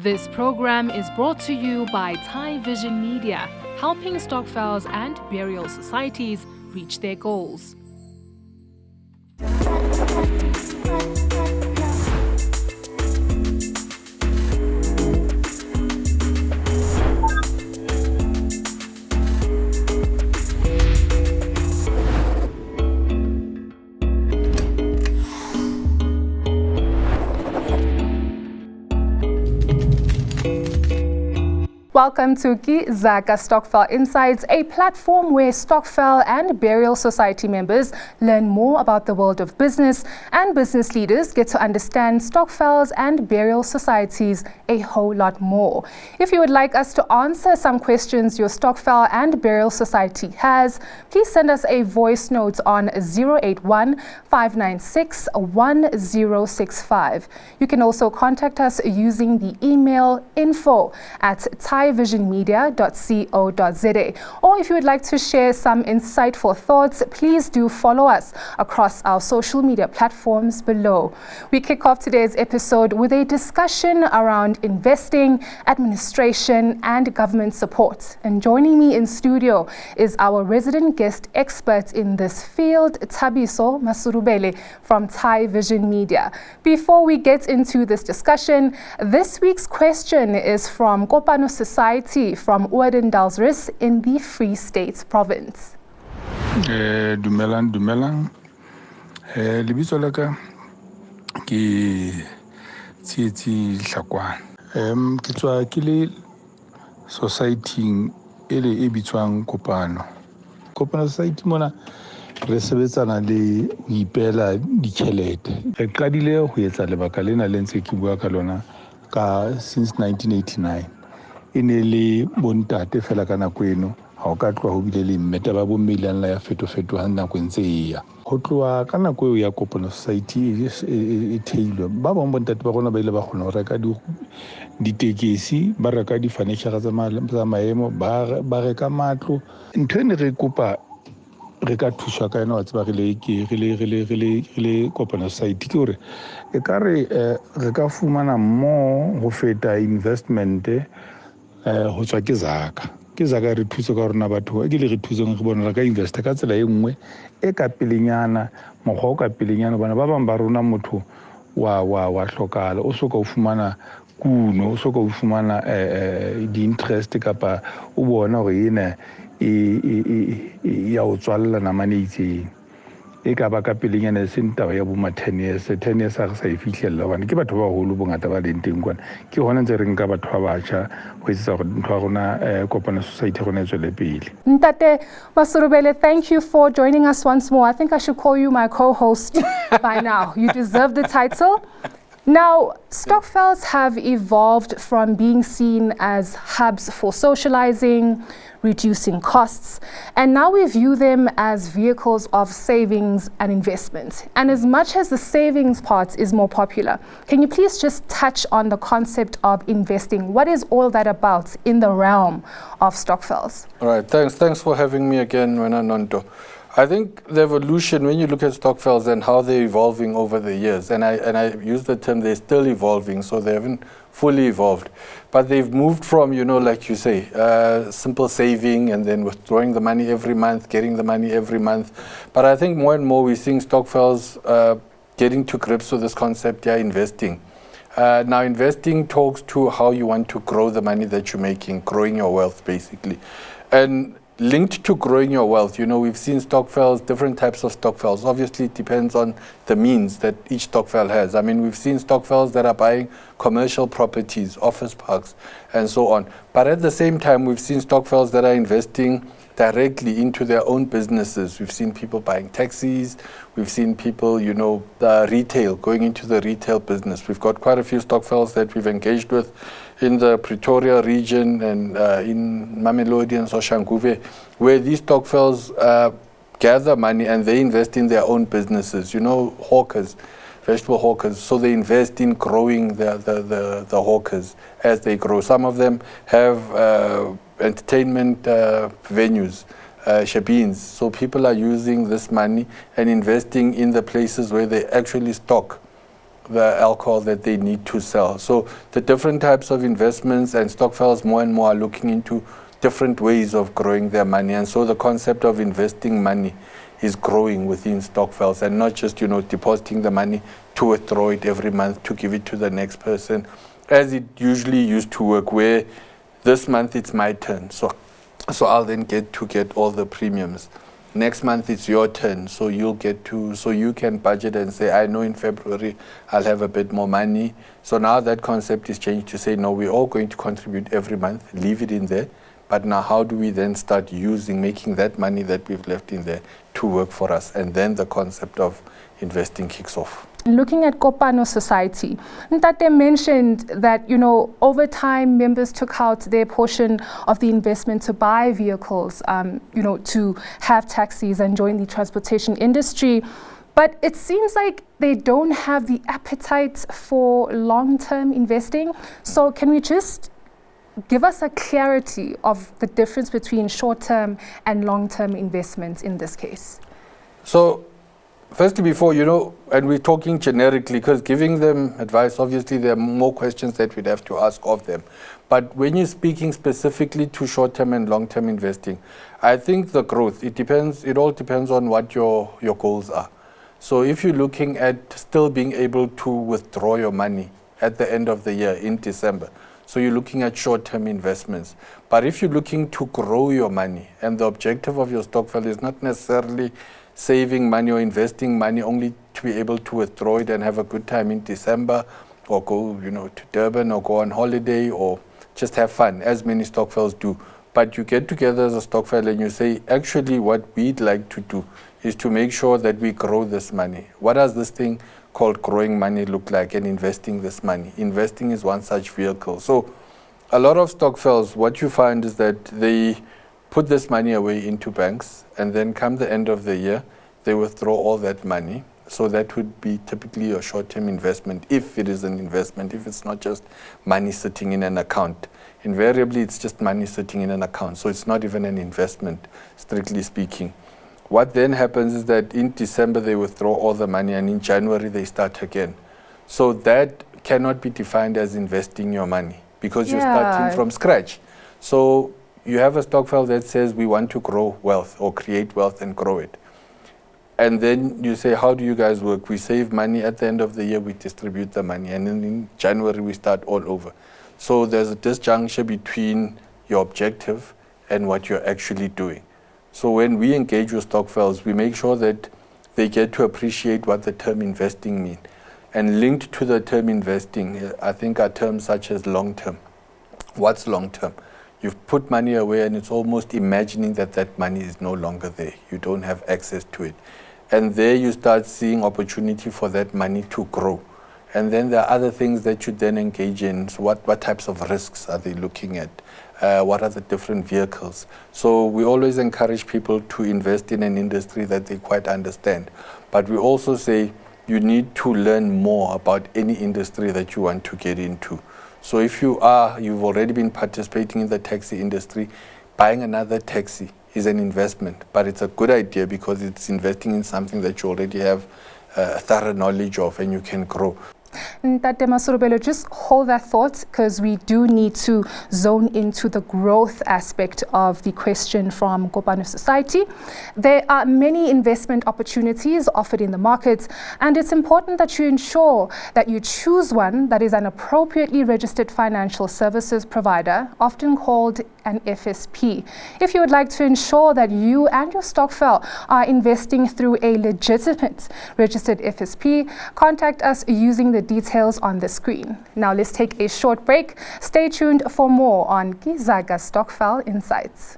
This program is brought to you by Tyvision Media, helping Stokvels and burial societies reach their goals. Welcome to Zaka Stokvel Insights, a platform where Stokvel and burial society members learn more about the world of business, and business leaders get to understand Stokvels and burial societies a whole lot more. If you would like us to answer some questions your Stokvel and burial society has, please send us a voice note on 081-596-1065. You can also contact us using the email info@tyvisionmedia.co.za. Or if you would like to share some insightful thoughts, please do follow us across our social media platforms below. We kick off today's episode with a discussion around investing, administration, and government support. And joining me in studio is our resident guest expert in this field, Thabiso Masudubele from Tyvision Media. Before we get into this discussion, this week's question is from Kopano Society from Odendalsrus in the Free State Province. Dumelang. Lebiso la ka ke Tsietsi Hlakwana. Ke tswa ke le society e bitswang Kopano. Kopano Society mona re sebetsana le ho ipela ditjhelete. Re qadile ho etsa lebaka lena le ntse ke bua ka lona since 1989. Ene le bontate fela ka nako eno ha o ka tloha ho bile le mmeta ba bommilana ya fetofetoha nako ntse e ya ho tloha ka nako eo ya Kopano Society e theilwe ba bang bontate ba rona ba ile ba kgona ho reka ditekesi ba reka di-furniture tsa maemo ba reka matlo. Ntho ene re kopa re ka thuswa ka yena wa tseba re le Kopano Society ke hore e ka re ka fumana mo ho feta investment ho tswa ke Zaka re thuso ka rona batho ke le re thusong re bona re ka investa ka tsela e nngwe e ka pelenyana mokgwa o ka pelenyana bana ba bang ba rona motho wa hlokala o soka o fumana kuno o soka o fumana di-interest kapa o bona hore ena ya o tswalla namane itseng e ka ba ka pelenyana se ntaba ya bo 10 years a re sa e fihlella hobane ke batho ba holo bongata ba leng teng kwana ke hona ntse re nka batho ba batjha ho etsetsa gore ntho ya rona Kopano Society rona e tswele pele. Ntate Masudubele, thank you for joining us once more. I think I should call you my co-host by now. You deserve the title. Now, Stokvels have evolved from being seen as hubs for socializing, reducing costs, and now we view them as vehicles of savings and investment. And as much as the savings part is more popular, can you please just touch on the concept of investing? What is all that about in the realm of Stokvels? All right, thanks for having me again, Nonto. I think the evolution, when you look at Stokvels and how they're evolving over the years, and I use the term they're still evolving, so they haven't fully evolved, but they've moved from, like you say, simple saving and then withdrawing the money every month, getting the money every month. But I think more and more we're seeing Stokvels getting to grips with this concept, investing. Now, investing talks to how you want to grow the money that you're making, growing your wealth, basically. And linked to growing your wealth, we've seen Stokvels, different types of Stokvels. Obviously, it depends on the means that each Stokvel has. I mean, we've seen Stokvels that are buying commercial properties, office parks, and so on. But at the same time, we've seen Stokvels that are investing directly into their own businesses. We've seen people buying taxis. We've seen people, retail, going into the retail business. We've got quite a few Stokvels that we've engaged with in the Pretoria region and in Mamelodi and Soshanguve, where these Stokvels gather money and they invest in their own businesses. Hawkers, vegetable hawkers. So they invest in growing the hawkers as they grow. Some of them have entertainment venues, shebeens. So people are using this money and investing in the places where they actually stock the alcohol that they need to sell. So the different types of investments, and Stokvels more and more are looking into different ways of growing their money. And so the concept of investing money is growing within Stokvels, and not just, depositing the money to withdraw it every month to give it to the next person, as it usually used to work, where this month it's my turn. So I'll then get all the premiums. Next month it's your turn, so you can budget and say, I know in February I'll have a bit more money. So now that concept is changed to say, no, we're all going to contribute every month, leave it in there. But now how do we then start making that money that we've left in there to work for us? And then the concept of investing kicks off. Looking at Kopano Society, Ntate mentioned that, over time members took out their portion of the investment to buy vehicles, to have taxis and join the transportation industry. But it seems like they don't have the appetite for long-term investing. So can we just give us a clarity of the difference between short-term and long-term investments in this case? So, firstly, before, and we're talking generically, because giving them advice, obviously there are more questions that we'd have to ask of them. But when you're speaking specifically to short-term and long-term investing, I think the growth, it all depends on what your goals are. So if you're looking at still being able to withdraw your money at the end of the year in December, so you're looking at short-term investments. But if you're looking to grow your money, and the objective of your Stokvel is not necessarily saving money or investing money only to be able to withdraw it and have a good time in December, or go, to Durban, or go on holiday, or just have fun, as many Stokvels do. But you get together as a Stokvel and you say, actually what we'd like to do is to make sure that we grow this money. What does this thing called growing money look like, and investing this money? Investing is one such vehicle. So a lot of Stokvels, what you find is that they put this money away into banks, and then come the end of the year, they withdraw all that money. So that would be typically a short-term investment, if it is an investment, if it's not just money sitting in an account. Invariably, it's just money sitting in an account, so it's not even an investment, strictly speaking. What then happens is that in December, they withdraw all the money, and in January, they start again. So that cannot be defined as investing your money, because you're starting from scratch. So you have a Stokvel that says we want to grow wealth, or create wealth and grow it. And then you say, how do you guys work? We save money at the end of the year, we distribute the money, and then in January we start all over. So there's a disjuncture between your objective and what you're actually doing. So when we engage with Stokvels, we make sure that they get to appreciate what the term investing means. And linked to the term investing, I think are terms such as long-term. What's long-term? You've put money away, and it's almost imagining that that money is no longer there. You don't have access to it. And there you start seeing opportunity for that money to grow. And then there are other things that you then engage in. So what types of risks are they looking at? What are the different vehicles? So we always encourage people to invest in an industry that they quite understand. But we also say you need to learn more about any industry that you want to get into. So if you've already been participating in the taxi industry, buying another taxi is an investment, but it's a good idea because it's investing in something that you already have thorough knowledge of and you can grow. Ntate Masudubele, just hold that thought, because we do need to zone into the growth aspect of the question from Kopano Society. There are many investment opportunities offered in the market, and it's important that you ensure that you choose one that is an appropriately registered financial services provider, often called an FSP. If you would like to ensure that you and your Stokvel are investing through a legitimate registered FSP, contact us using the details on the screen. Now let's take a short break. Stay tuned for more on Zaka Stokvel Insights.